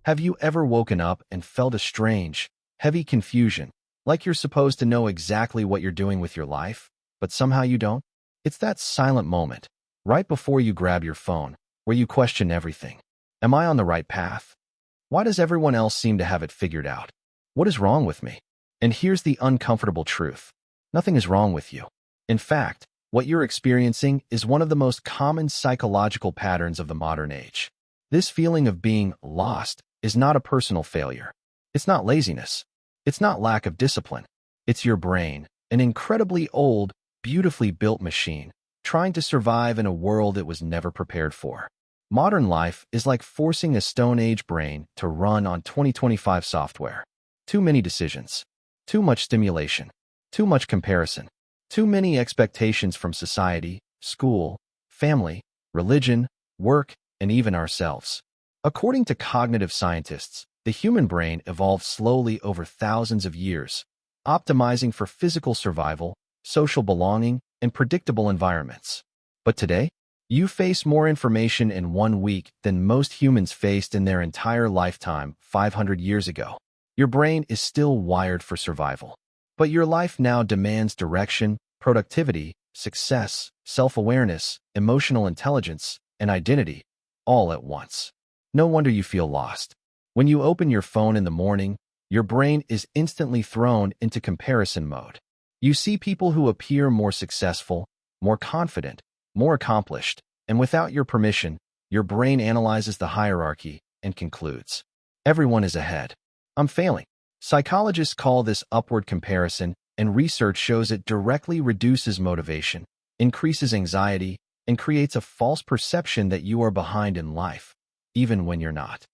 Have you ever woken up and felt a strange, heavy confusion, like you're supposed to know exactly what you're doing with your life, but somehow you don't? It's that silent moment, right before you grab your phone, where you question everything. Am I on the right path? Why does everyone else seem to have it figured out? What is wrong with me? And here's the uncomfortable truth. Nothing is wrong with you. In fact, what you're experiencing is one of the most common psychological patterns of the modern age. This feeling of being lost is not a personal failure. It's not laziness. It's not lack of discipline. It's your brain, an incredibly old, beautifully built machine, trying to survive in a world it was never prepared for. Modern life is like forcing a Stone Age brain to run on 2025 software. Too many decisions. Too much stimulation. Too much comparison. Too many expectations from society, school, family, religion, work, and even ourselves. According to cognitive scientists, the human brain evolved slowly over thousands of years, optimizing for physical survival, social belonging, and predictable environments. But today, you face more information in 1 week than most humans faced in their entire lifetime 500 years ago. Your brain is still wired for survival. But your life now demands direction, productivity, success, self-awareness, emotional intelligence, and identity, all at once. No wonder you feel lost. When you open your phone in the morning, your brain is instantly thrown into comparison mode. You see people who appear more successful, more confident, more accomplished, and without your permission, your brain analyzes the hierarchy and concludes, everyone is ahead. I'm failing. Psychologists call this upward comparison, and research shows it directly reduces motivation, increases anxiety, and creates a false perception that you are behind in life, even when you're not.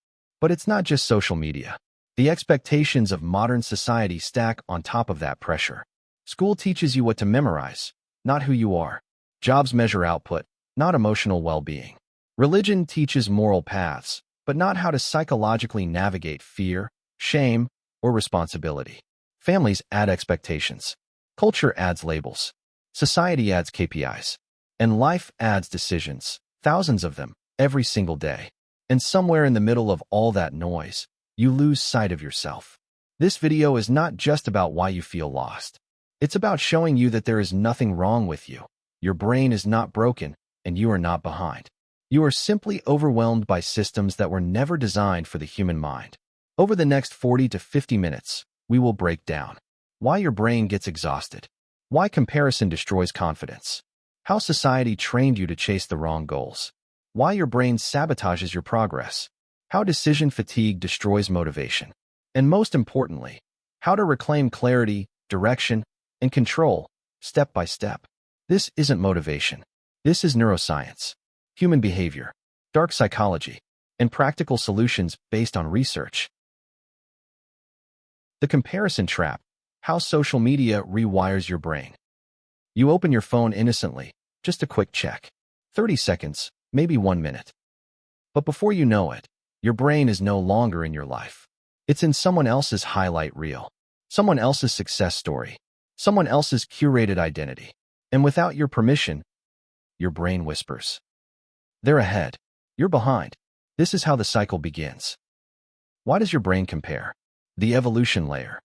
But it's not just social media. The expectations of modern society stack on top of that pressure. School teaches you what to memorize, not who you are. Jobs measure output, not emotional well-being. Religion teaches moral paths, but not how to psychologically navigate fear, shame, or responsibility. Families add expectations. Culture adds labels. Society adds KPIs. And life adds decisions, thousands of them, every single day. And somewhere in the middle of all that noise, you lose sight of yourself. This video is not just about why you feel lost. It's about showing you that there is nothing wrong with you. Your brain is not broken, and you are not behind. You are simply overwhelmed by systems that were never designed for the human mind. Over the next 40 to 50 minutes, we will break down why your brain gets exhausted, why comparison destroys confidence, how society trained you to chase the wrong goals, why your brain sabotages your progress, how decision fatigue destroys motivation, and most importantly, how to reclaim clarity, direction, and control, step by step. This isn't motivation. This is neuroscience, human behavior, dark psychology, and practical solutions based on research. The comparison trap, how social media rewires your brain. You open your phone innocently, just a quick check. 30 seconds, maybe 1 minute. But before you know it, your brain is no longer in your life. It's in someone else's highlight reel, someone else's success story, someone else's curated identity. And without your permission, your brain whispers, they're ahead. You're behind. This is how the cycle begins. Why does your brain compare? The evolution layer.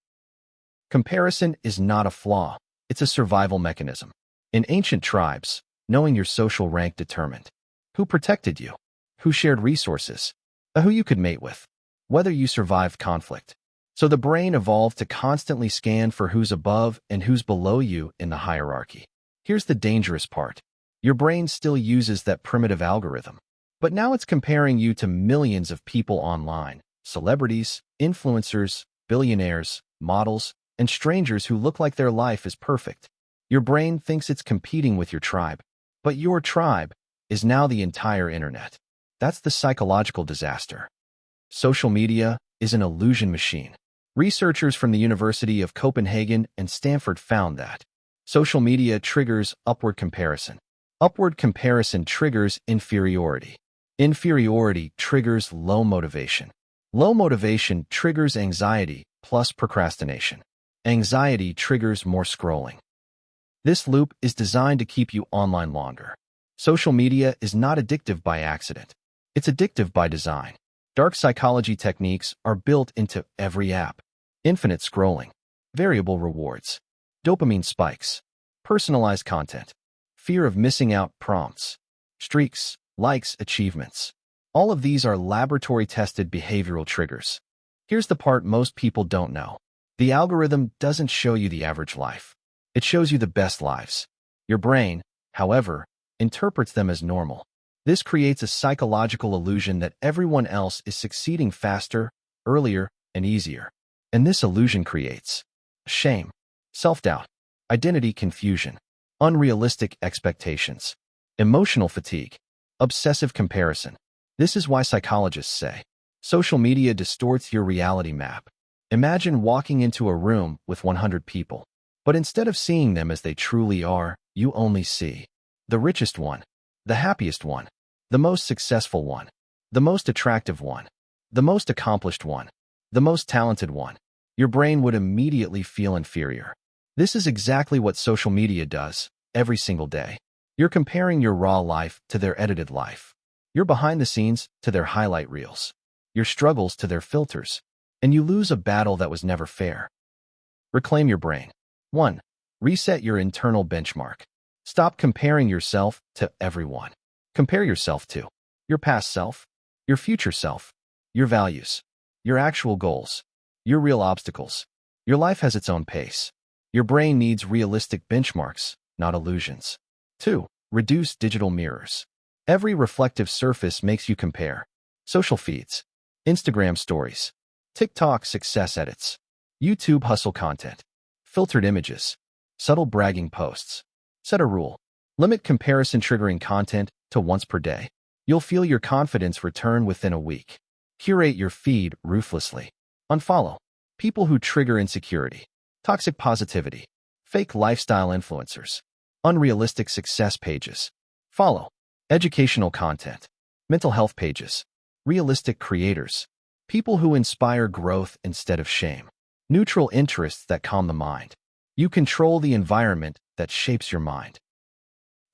Comparison is not a flaw. It's a survival mechanism. In ancient tribes, knowing your social rank determined who protected you, who shared resources, who you could mate with, whether you survived conflict. So the brain evolved to constantly scan for who's above and who's below you in the hierarchy. Here's the dangerous part. Your brain still uses that primitive algorithm, but now it's comparing you to millions of people online, celebrities, influencers, billionaires, models, and strangers who look like their life is perfect. Your brain thinks it's competing with your tribe, but your tribe is now the entire internet. That's the psychological disaster. Social media is an illusion machine. Researchers from the University of Copenhagen and Stanford found that social media triggers upward comparison. Upward comparison triggers inferiority. Inferiority triggers low motivation. Low motivation triggers anxiety plus procrastination. Anxiety triggers more scrolling. This loop is designed to keep you online longer. Social media is not addictive by accident. It's addictive by design. Dark psychology techniques are built into every app. Infinite scrolling, variable rewards, dopamine spikes, personalized content, fear of missing out prompts, streaks, likes, achievements. All of these are laboratory-tested behavioral triggers. Here's the part most people don't know. The algorithm doesn't show you the average life. It shows you the best lives. Your brain, however, interprets them as normal. This creates a psychological illusion that everyone else is succeeding faster, earlier, and easier. And this illusion creates shame, self-doubt, identity confusion, unrealistic expectations, emotional fatigue, obsessive comparison. This is why psychologists say social media distorts your reality map. Imagine walking into a room with 100 people, but instead of seeing them as they truly are, you only see the richest one, the happiest one, the most successful one, the most attractive one, the most accomplished one, the most talented one. Your brain would immediately feel inferior. This is exactly what social media does every single day. You're comparing your raw life to their edited life. Your behind the scenes to their highlight reels. Your struggles to their filters. And you lose a battle that was never fair. Reclaim your brain. 1. Reset your internal benchmark. Stop comparing yourself to everyone. Compare yourself to your past self, your future self, your values, your actual goals, your real obstacles. Your life has its own pace. Your brain needs realistic benchmarks, not illusions. 2. Reduce digital mirrors. Every reflective surface makes you compare. Social feeds, Instagram stories, TikTok success edits, YouTube hustle content, filtered images, subtle bragging posts. Set a rule. Limit comparison-triggering content to once per day. You'll feel your confidence return within a week. Curate your feed ruthlessly. Unfollow people who trigger insecurity, toxic positivity, fake lifestyle influencers, unrealistic success pages. Follow educational content, mental health pages, realistic creators, people who inspire growth instead of shame, neutral interests that calm the mind. You control the environment that shapes your mind.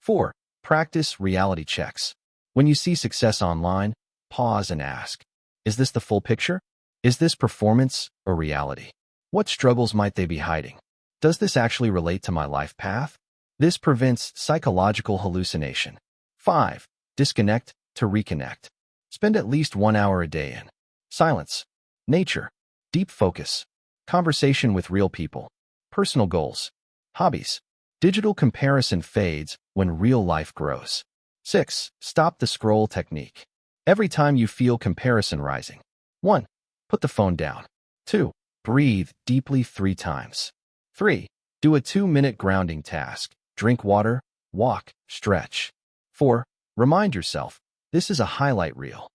4. Practice reality checks. When you see success online, pause and ask, is this the full picture? Is this performance or reality? What struggles might they be hiding? Does this actually relate to my life path? This prevents psychological hallucination. 5. Disconnect to reconnect. Spend at least 1 hour a day in silence, nature, deep focus, conversation with real people, personal goals, hobbies. Digital comparison fades when real life grows. 6. Stop the scroll technique. Every time you feel comparison rising. 1. Put the phone down. 2. Breathe deeply 3 times. 3. Do a 2-minute grounding task. Drink water, walk, stretch. 4. Remind yourself, this is a highlight reel.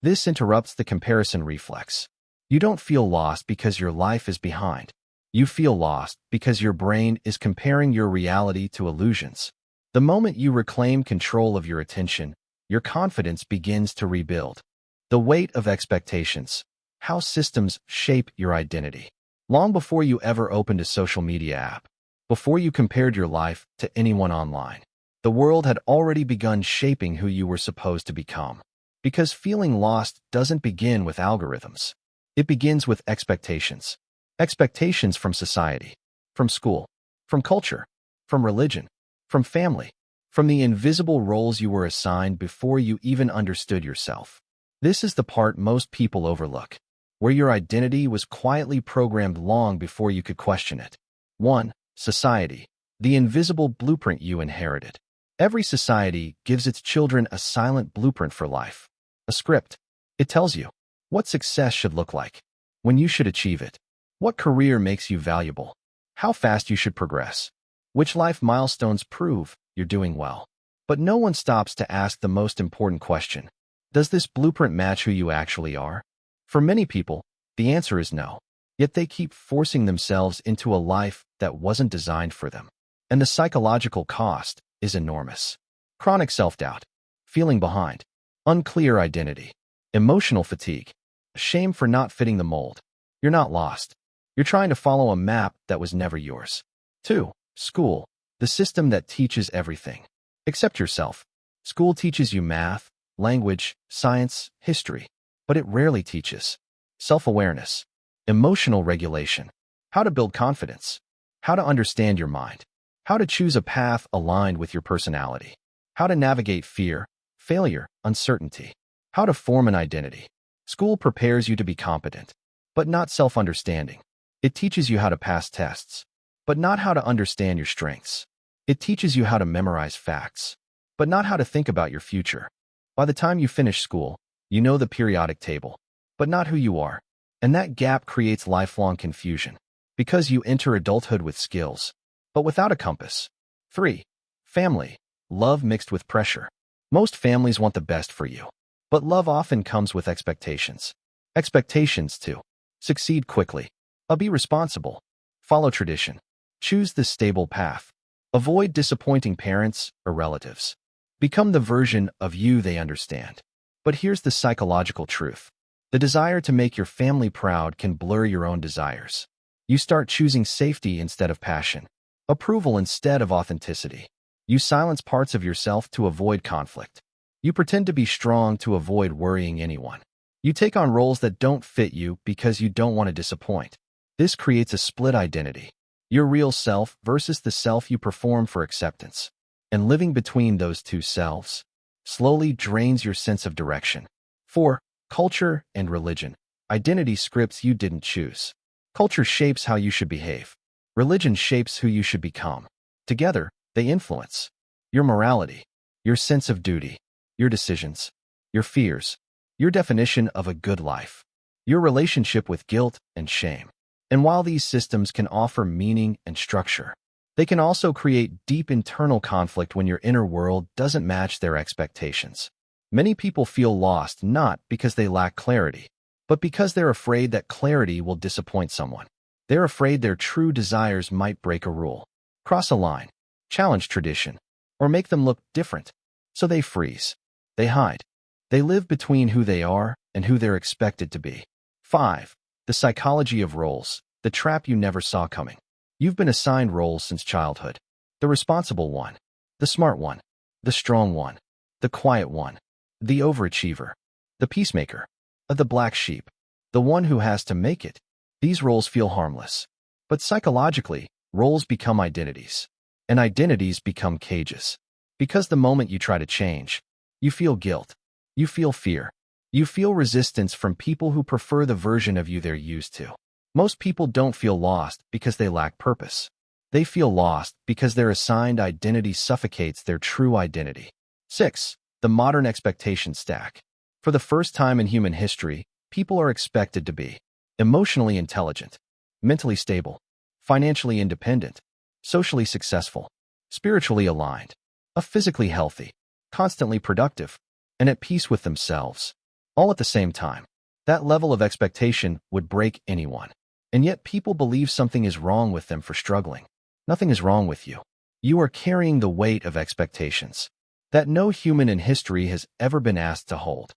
This interrupts the comparison reflex. You don't feel lost because your life is behind. You feel lost because your brain is comparing your reality to illusions. The moment you reclaim control of your attention, your confidence begins to rebuild. The weight of expectations. How systems shape your identity. Long before you ever opened a social media app, before you compared your life to anyone online, the world had already begun shaping who you were supposed to become. Because feeling lost doesn't begin with algorithms. It begins with expectations. Expectations from society, from school, from culture, from religion, from family, from the invisible roles you were assigned before you even understood yourself. This is the part most people overlook, where your identity was quietly programmed long before you could question it. 1. Society, the invisible blueprint you inherited. Every society gives its children a silent blueprint for life, a script. It tells you what success should look like, when you should achieve it, what career makes you valuable, how fast you should progress, which life milestones prove you're doing well. But no one stops to ask the most important question. Does this blueprint match who you actually are? For many people, the answer is no. Yet they keep forcing themselves into a life that wasn't designed for them. And the psychological cost is enormous. Chronic self-doubt, feeling behind, unclear identity, emotional fatigue, shame for not fitting the mold. You're not lost. You're trying to follow a map that was never yours. 2. School, the system that teaches everything. Except yourself. School teaches you math, language, science, history. but it rarely teaches self-awareness, emotional regulation, how to build confidence, how to understand your mind, how to choose a path aligned with your personality, how to navigate fear, failure, uncertainty, how to form an identity. School prepares you to be competent, but not self-understanding. It teaches you how to pass tests, but not how to understand your strengths. It teaches you how to memorize facts, but not how to think about your future. By the time you finish school, you know the periodic table, but not who you are. And that gap creates lifelong confusion, because you enter adulthood with skills, but without a compass. 3. Family. Love mixed with pressure. Most families want the best for you, but love often comes with expectations. Expectations to succeed quickly, be responsible, follow tradition, choose the stable path, avoid disappointing parents or relatives, become the version of you they understand. But here's the psychological truth. The desire to make your family proud can blur your own desires. You start choosing safety instead of passion, approval instead of authenticity. You silence parts of yourself to avoid conflict. You pretend to be strong to avoid worrying anyone. You take on roles that don't fit you because you don't want to disappoint. This creates a split identity, your real self versus the self you perform for acceptance. And living between those two selves slowly drains your sense of direction. 4. Culture and religion. Identity scripts you didn't choose. Culture shapes how you should behave. Religion shapes who you should become. Together, they influence your morality, your sense of duty, your decisions, your fears, your definition of a good life, your relationship with guilt and shame. And while these systems can offer meaning and structure, they can also create deep internal conflict when your inner world doesn't match their expectations. Many people feel lost not because they lack clarity, but because they're afraid that clarity will disappoint someone. They're afraid their true desires might break a rule, cross a line, challenge tradition, or make them look different. So they freeze. They hide. They live between who they are and who they're expected to be. 5. The psychology of roles, the trap you never saw coming. You've been assigned roles since childhood. The responsible one, the smart one, the strong one, the quiet one, the overachiever, the peacemaker, the black sheep, the one who has to make it. These roles feel harmless. But psychologically, roles become identities, and identities become cages. Because the moment you try to change, you feel guilt, you feel fear, you feel resistance from people who prefer the version of you they're used to. Most people don't feel lost because they lack purpose. They feel lost because their assigned identity suffocates their true identity. 6. The modern expectation stack. For the first time in human history, people are expected to be emotionally intelligent, mentally stable, financially independent, socially successful, spiritually aligned, physically healthy, constantly productive, and at peace with themselves, all at the same time. That level of expectation would break anyone. And yet people believe something is wrong with them for struggling. Nothing is wrong with you. You are carrying the weight of expectations that no human in history has ever been asked to hold.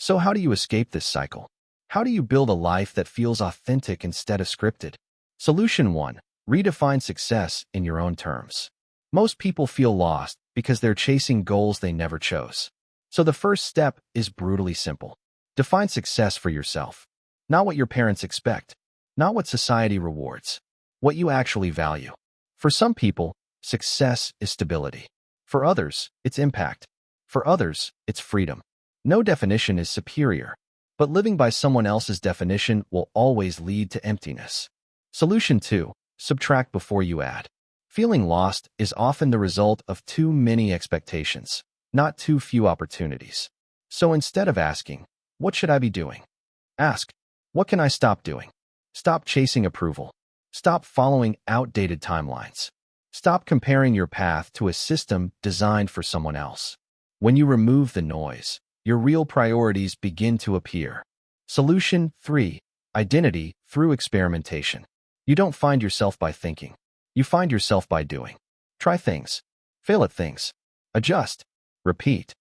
So how do you escape this cycle? How do you build a life that feels authentic instead of scripted? Solution 1. Redefine success in your own terms. Most people feel lost because they're chasing goals they never chose. So the first step is brutally simple. Define success for yourself. Not what your parents expect. Not what society rewards. What you actually value. For some people, success is stability. For others, it's impact. For others, it's freedom. No definition is superior, but living by someone else's definition will always lead to emptiness. Solution 2. Subtract before you add. Feeling lost is often the result of too many expectations, not too few opportunities. So instead of asking, "What should I be doing?" ask, "What can I stop doing?" Stop chasing approval. Stop following outdated timelines. Stop comparing your path to a system designed for someone else. When you remove the noise, your real priorities begin to appear. Solution 3. Identity through experimentation. You don't find yourself by thinking. You find yourself by doing. Try things. Fail at things. Adjust. Repeat.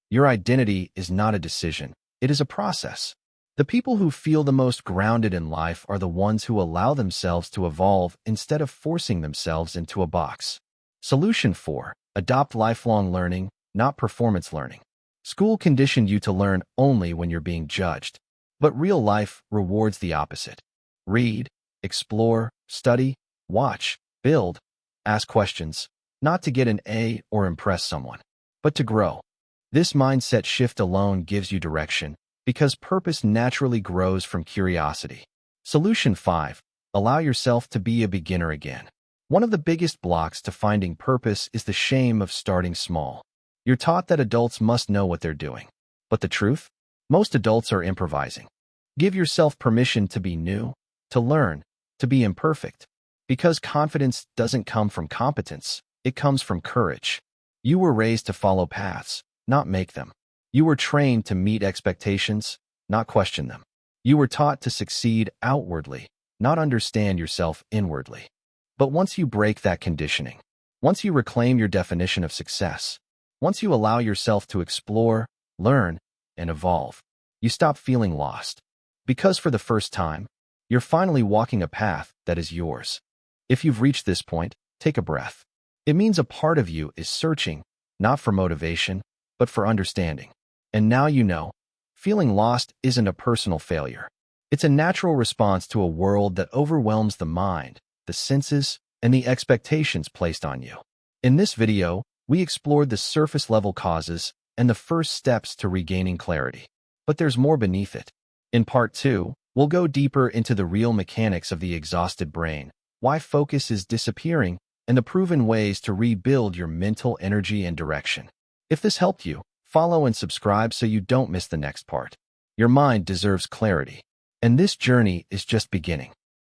Your identity is not a decision. It is a process. The people who feel the most grounded in life are the ones who allow themselves to evolve instead of forcing themselves into a box. Solution 4. Adopt lifelong learning, not performance learning. School conditioned you to learn only when you're being judged. But real life rewards the opposite. Read, explore, study, watch, build, ask questions, not to get an A or impress someone, but to grow. This mindset shift alone gives you direction, because purpose naturally grows from curiosity. Solution 5. Allow yourself to be a beginner again. One of the biggest blocks to finding purpose is the shame of starting small. You're taught that adults must know what they're doing. But the truth? Most adults are improvising. Give yourself permission to be new, to learn, to be imperfect. Because confidence doesn't come from competence, it comes from courage. You were raised to follow paths, not make them. You were trained to meet expectations, not question them. You were taught to succeed outwardly, not understand yourself inwardly. But once you break that conditioning, once you reclaim your definition of success, once you allow yourself to explore, learn, and evolve, you stop feeling lost. Because for the first time, you're finally walking a path that is yours. If you've reached this point, take a breath. It means a part of you is searching, not for motivation, but for understanding. And now you know, feeling lost isn't a personal failure. It's a natural response to a world that overwhelms the mind, the senses, and the expectations placed on you. In this video, we explored the surface-level causes and the first steps to regaining clarity. But there's more beneath it. In Part 2, we'll go deeper into the real mechanics of the exhausted brain, why focus is disappearing, and the proven ways to rebuild your mental energy and direction. If this helped you, follow and subscribe so you don't miss the next part. Your mind deserves clarity. And this journey is just beginning.